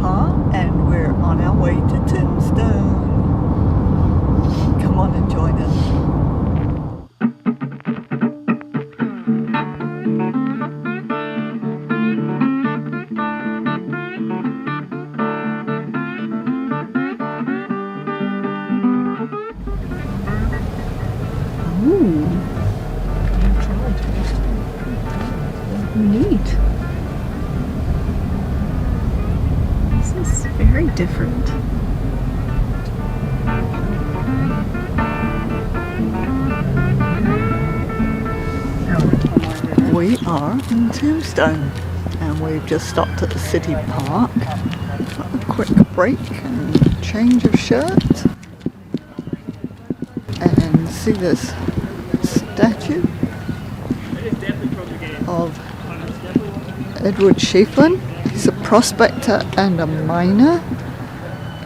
car and we're on our way to Tombstone. Come on and join us. Ooh. Neat. This is very different. We are in Tombstone and we've just stopped at the city park. Got a quick break and change of shirt. And see this statue of Edward Schieffelin. He's a prospector and a miner,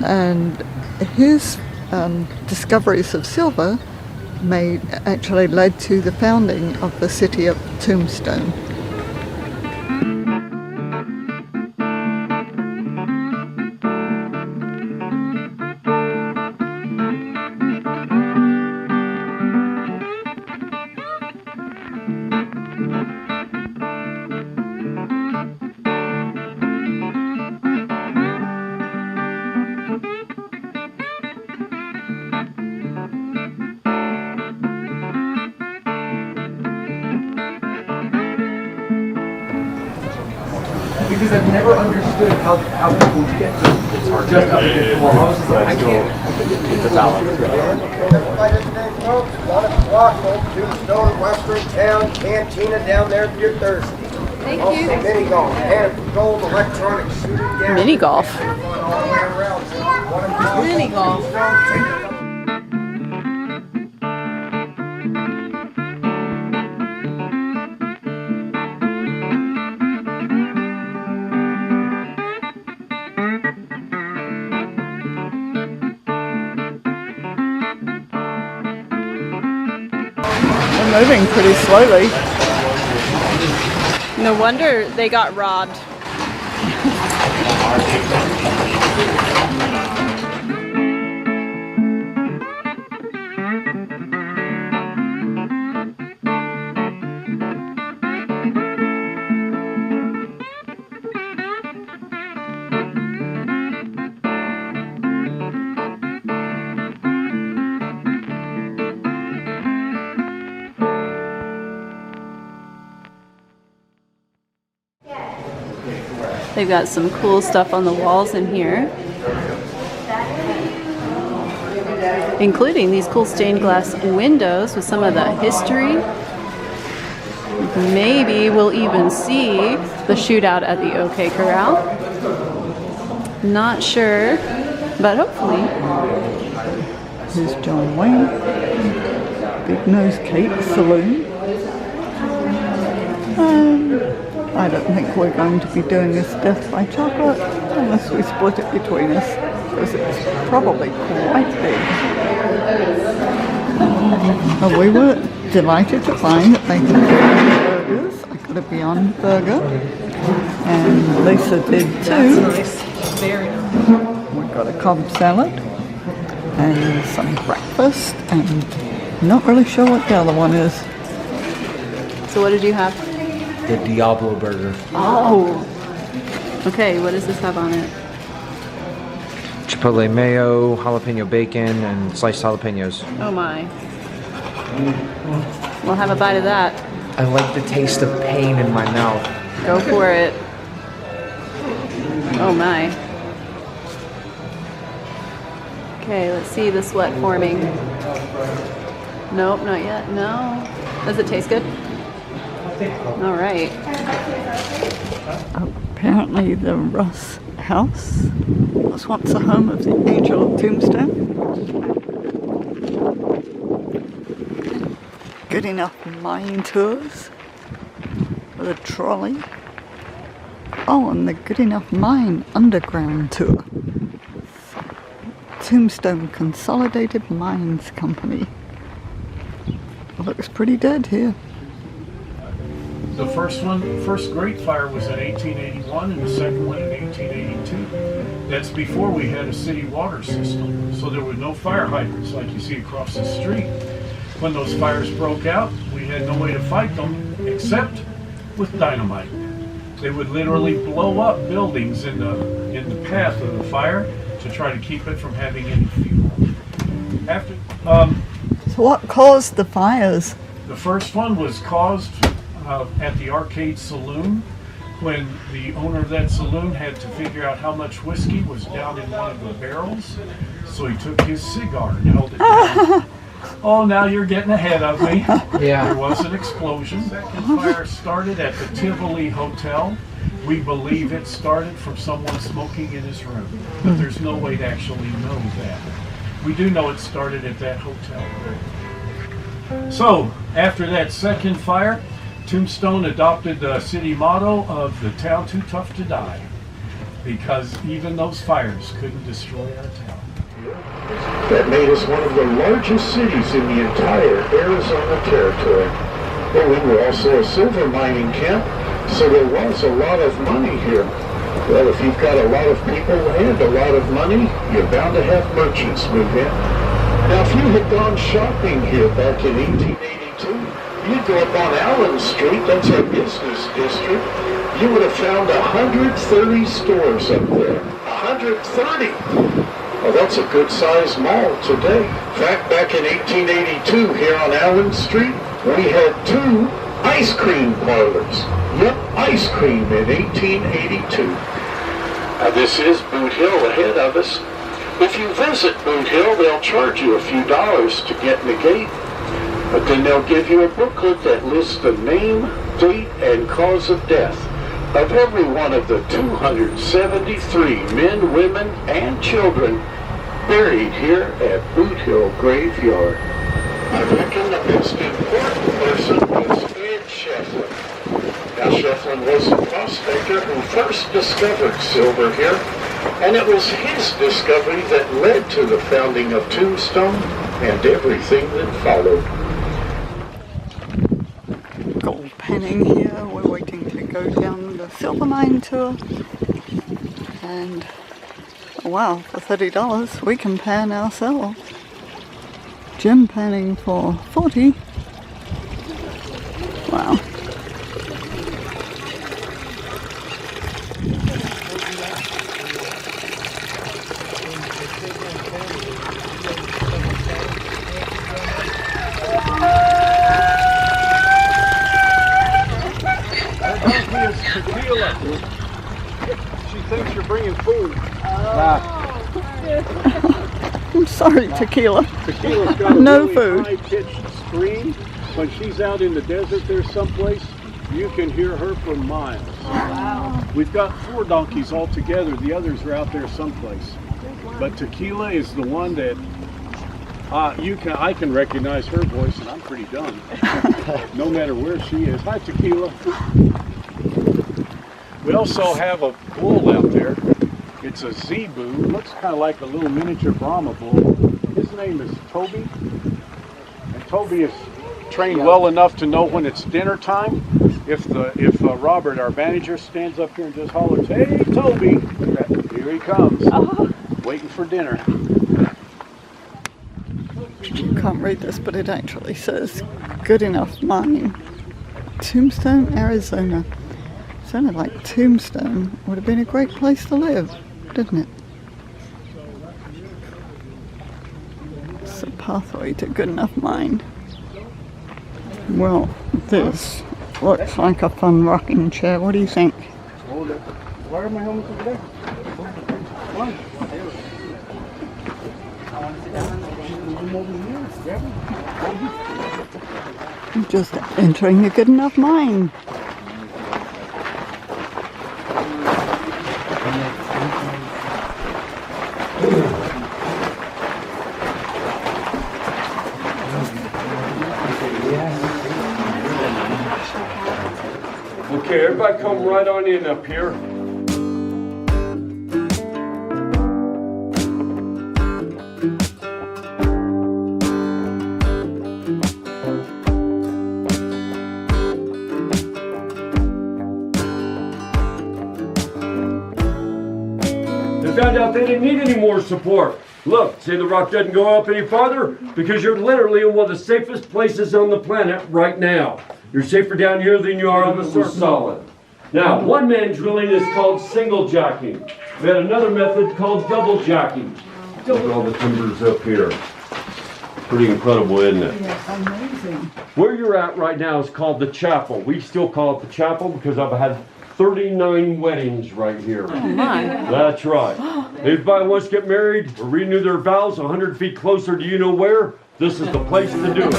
and his discoveries of silver actually led to the founding of the city of Tombstone. Because I've never understood how people get to just up against the wall. I was just like, I can't. It's a balance. Everybody today, folks, 1 o'clock, Old Tombstone, Western Town, Cantina down there if you're thirsty. Thank Also, you. mini golf, and gold electronic shooting down. Mini golf. All the way around. Mini golf. We're moving pretty slowly. No wonder they got robbed. They've got some cool stuff on the walls in here, including these cool stained glass windows with some of the history. Maybe we'll even see the shootout at the OK Corral. Not sure, but hopefully. Here's John Wayne, Big Nose Cake Saloon. I don't think we're going to be doing this Death by Chocolate unless we split it between us, because it's probably quite big. But we were delighted to find that they could do burgers. I got a Beyond Burger, and Lisa did too. Nice. Very nice. We got a Cobb salad and some breakfast, and not really sure what the other one is. So what did you have? The Diablo burger. Oh. Okay, what does this have on it? Chipotle mayo, jalapeno bacon, and sliced jalapenos. Oh my. We'll have a bite of that. I like the taste of pain in my mouth. Go for it. Oh my. Okay, let's see the sweat forming. Nope, not yet. No. Does it taste good? All right. Apparently the Russ house was once the home of the Angel of Tombstone. Good enough mine tours for the trolley. Oh, and the Good Enough Mine underground tour. Tombstone Consolidated Mines Company. Looks pretty dead here. The first Great Fire was in 1881 and the second one in 1882. That's before we had a city water system, so there were no fire hydrants like you see across the street. When those fires broke out, we had no way to fight them except with dynamite. They would literally blow up buildings in the path of the fire to try to keep it from having any fuel. After So what caused the fires? the first one was caused at the Arcade Saloon, when the owner of that saloon had to figure out how much whiskey was down in one of the barrels, so he took his cigar and held it down. Oh, now you're getting ahead of me. Yeah. There was an explosion. Second fire started at the Tivoli Hotel. We believe it started from someone smoking in his room, but there's no way to actually know that. We do know it started at that hotel. So, after that second fire, Tombstone adopted the city motto of the town too tough to die, because even those fires couldn't destroy our town. That made us one of the largest cities in the entire Arizona territory. But we were also a silver mining camp, so there was a lot of money here. Well, if you've got a lot of people and a lot of money, you're bound to have merchants move in. Now, if you had gone shopping here back in 1882, you'd go up on Allen Street, that's our business district, you would have found 130 stores up there. 130! Well, that's a good-sized mall today. In fact, back in 1882 here on Allen Street, we had 2 ice cream parlors. Yep, ice cream in 1882. Now this is Boot Hill ahead of us. If you visit Boot Hill, they'll charge you a few dollars to get in the gate. But then they'll give you a booklet that lists the name, date, and cause of death of every one of the 273 men, women, and children buried here at Boot Hill Graveyard. I reckon the most important person was Ed Shefflin. Now, Shefflin was the prospector who first discovered silver here, and it was his discovery that led to the founding of Tombstone and everything that followed. Gold panning here. We're waiting to go down the silver mine tour. And oh wow, for $30 we can pan ourselves. Gem panning for $40. Wow. Tequila. She thinks you're bringing food. I'm sorry, tequila. Tequila's got a No really food. high-pitched scream. When she's out in the desert there someplace, you can hear her for miles. Wow. We've got 4 donkeys all together. The others are out there someplace. But Tequila is the one that I can recognize her voice, and I'm pretty done. No matter where she is. Hi, Tequila. We also have a bull out there. It's a zebu. Looks kind of like a little miniature Brahma bull. His name is Toby. And Toby is trained well enough to know when it's dinner time. If Robert, our manager, stands up here and just hollers, "Hey, Toby!" Here he comes, waiting for dinner. You can't read this, but it actually says good enough mine. Tombstone, Arizona. Sounded like Tombstone would have been a great place to live, didn't it? It's a pathway to good enough mine. Well, this looks like a fun rocking chair. What do you think? Hold it. Why are my helmets over there? Come on. I'm just entering a good enough mine. Okay, everybody come right on in up here. They found out they didn't need any more support. Look, see the rock doesn't go up any farther because you're literally in one of the safest places on the planet right now. You're safer down here than you are on the surface solid. Now, one man drilling is called single jacking. We had another method called double jacking. Look at all the timbers up here. Pretty incredible, isn't it? Yeah, amazing. Where you're at right now is called the chapel. We still call it the chapel because I've had 39 weddings right here. Oh my. That's right. If anybody wants to get married or renew their vows 100 feet closer to you know where, this is the place to do it.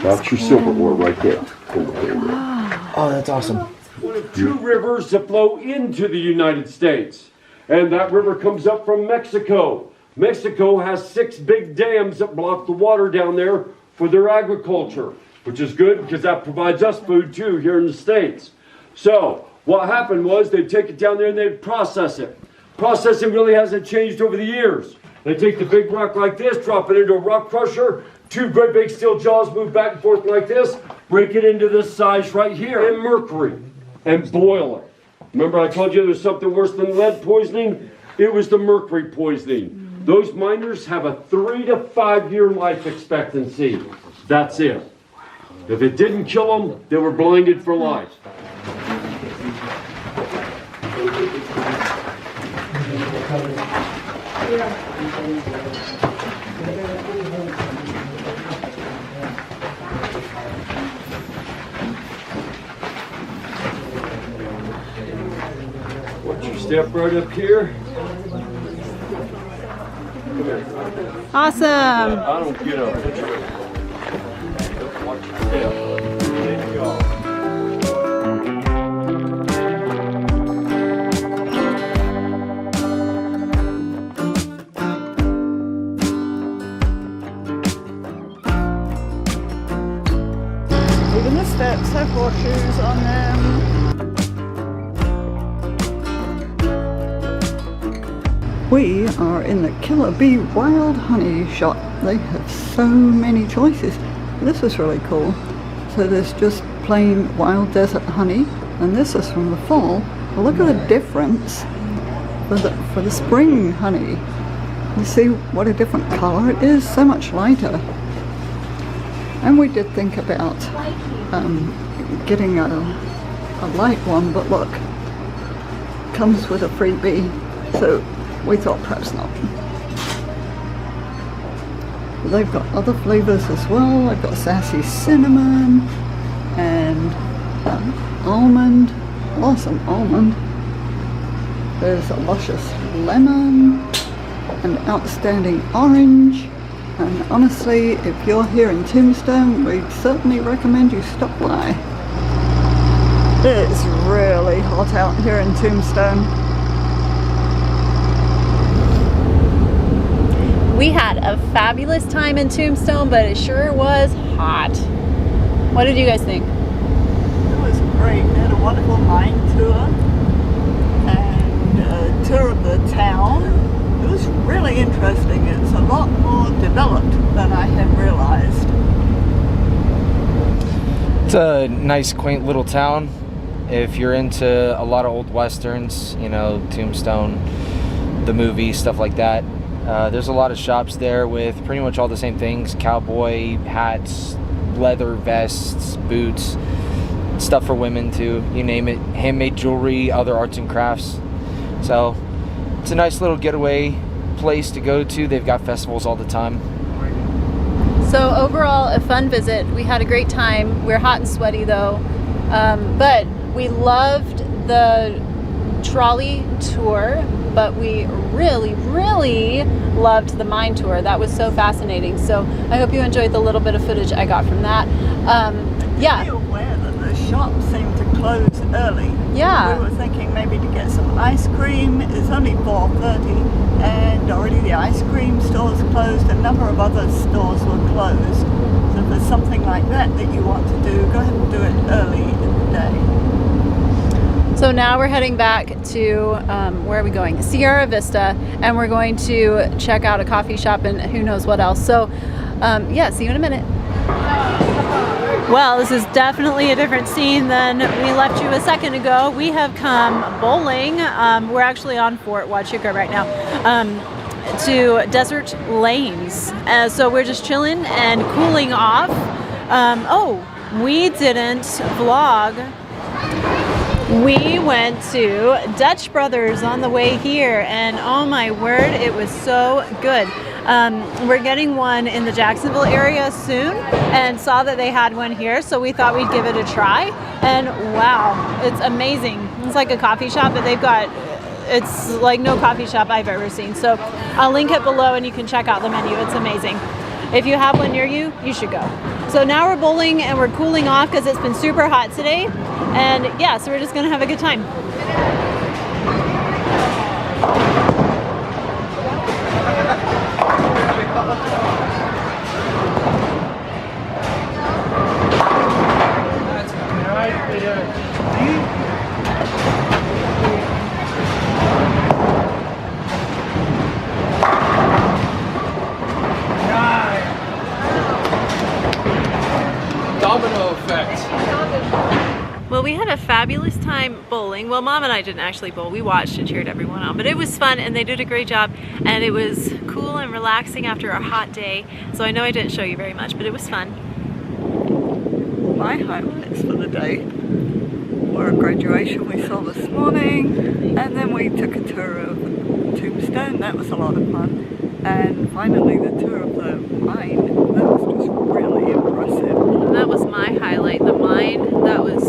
That's your silverware right there. Oh, that's awesome. One of two rivers that flow into the United States. And that river comes up from Mexico. Mexico has 6 big dams that block the water down there for their agriculture, which is good because that provides us food too here in the States. So what happened was they'd take it down there and they'd process it. Processing really hasn't changed over the years. They take the big rock like this, drop it into a rock crusher, 2 great big steel jaws move back and forth like this, break it into this size right here, and mercury, and boil it. Remember I told you there's something worse than lead poisoning? It was the mercury poisoning. Those miners have a 3 to 5 year life expectancy. That's it. If it didn't kill them, they were blinded for life. Once you step right up here. Awesome. I don't get a picture. Watch your step. There you go. Even the steps have horseshoes on them. We are in the Killer Bee Wild Honey shop. They have so many choices. This is really cool. So there's just plain wild desert honey, and this is from the fall. Well, look at the difference for the spring honey. You see what a different color it is? So much lighter. And we did think about getting a light one, but look, comes with a freebie. So we thought perhaps not. They've got other flavors as well. They've got sassy cinnamon and almond, awesome almond. There's a luscious lemon, an outstanding orange. And honestly, if you're here in Tombstone, we'd certainly recommend you stop by. It's really hot out here in Tombstone. We had a fabulous time in Tombstone, but it sure was hot. What did you guys think? It was great. We had a wonderful mine tour and a tour of the town. It was really interesting. It's a lot more developed than I had realized. It's a nice, quaint little town. If you're into a lot of old westerns, you know, Tombstone, the movie, stuff like that. There's a lot of shops there with pretty much all the same things: cowboy hats, leather vests, boots, stuff for women too, you name it, handmade jewelry, other arts and crafts. So it's a nice little getaway place to go to. They've got festivals all the time. So overall, a fun visit. We had a great time. We're hot and sweaty though, but we loved the trolley tour, but we really loved the mine tour. That was so fascinating. So I hope you enjoyed the little bit of footage I got from that. Yeah. Be aware that the shops seem to close early. Yeah. We were thinking maybe to get some ice cream. It's only 4:30 and already the ice cream stores closed. A number of other stores were closed. So if there's something like that you want to do, go ahead and do it early in the day. So now we're heading back to, where are we going? Sierra Vista, and we're going to check out a coffee shop and who knows what else. So yeah, see you in a minute. Well, this is definitely a different scene than we left you a second ago. We have come bowling. We're actually on Fort Huachuca right now, to Desert Lanes. So we're just chilling and cooling off. Oh, we didn't vlog. We went to Dutch Brothers on the way here, and oh my word, it was so good. We're getting one in the Jacksonville area soon and saw that they had one here, so we thought we'd give it a try, and wow, it's amazing. It's like a coffee shop, but it's like no coffee shop I've ever seen. So I'll link it below and you can check out the menu. It's amazing. If you have one near you, you should go. So now we're bowling and we're cooling off because it's been super hot today, and yeah, so we're just gonna have a good time. Domino effect. Well, we had a fabulous time bowling. Well, Mom and I didn't actually bowl. We watched and cheered everyone on, but it was fun and they did a great job, and it was cool and relaxing after a hot day. So I know I didn't show you very much, but it was fun. My highlights for the day were a graduation we saw this morning, and then we took a tour of Tombstone. That was a lot of fun. And finally the tour of the mine. That was just really impressive. That was my highlight, the mine. That was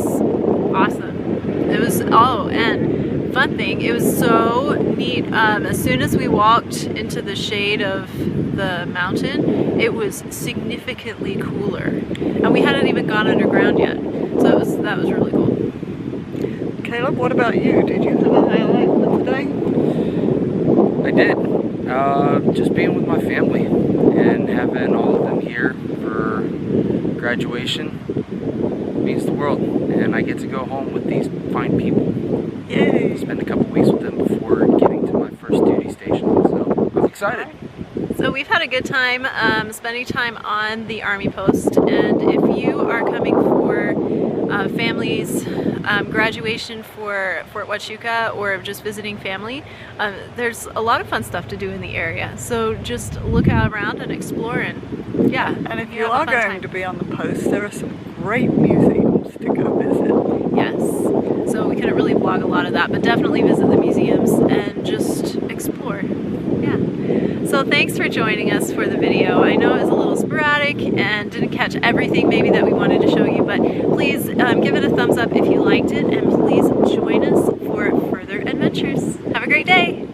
awesome. It was, oh, and fun thing, it was so neat. As soon as we walked into the shade of the mountain, it was significantly cooler. And we hadn't even gone underground yet. So that was really cool. Caleb, what about you? Did you have a highlight for today? I did. Just being with my family and having all of them here for graduation means the world. And I get to go home with these fine people. Yay! Spend a couple weeks with them before getting to my first duty station. So I'm excited. So we've had a good time spending time on the Army post, and if you are coming for families graduation for Fort Huachuca or just visiting family, there's a lot of fun stuff to do in the area. So just look out around and explore, and yeah. And if you are going to be on the post, there are some great museums to go visit. Yes. So we couldn't really vlog a lot of that, but definitely visit the museums and just explore. Yeah. So thanks for joining us for the video. I know it was a little sporadic and didn't catch everything maybe that we wanted to show you, but please give it a thumbs up if you liked it, and please join us for further adventures. Have a great day!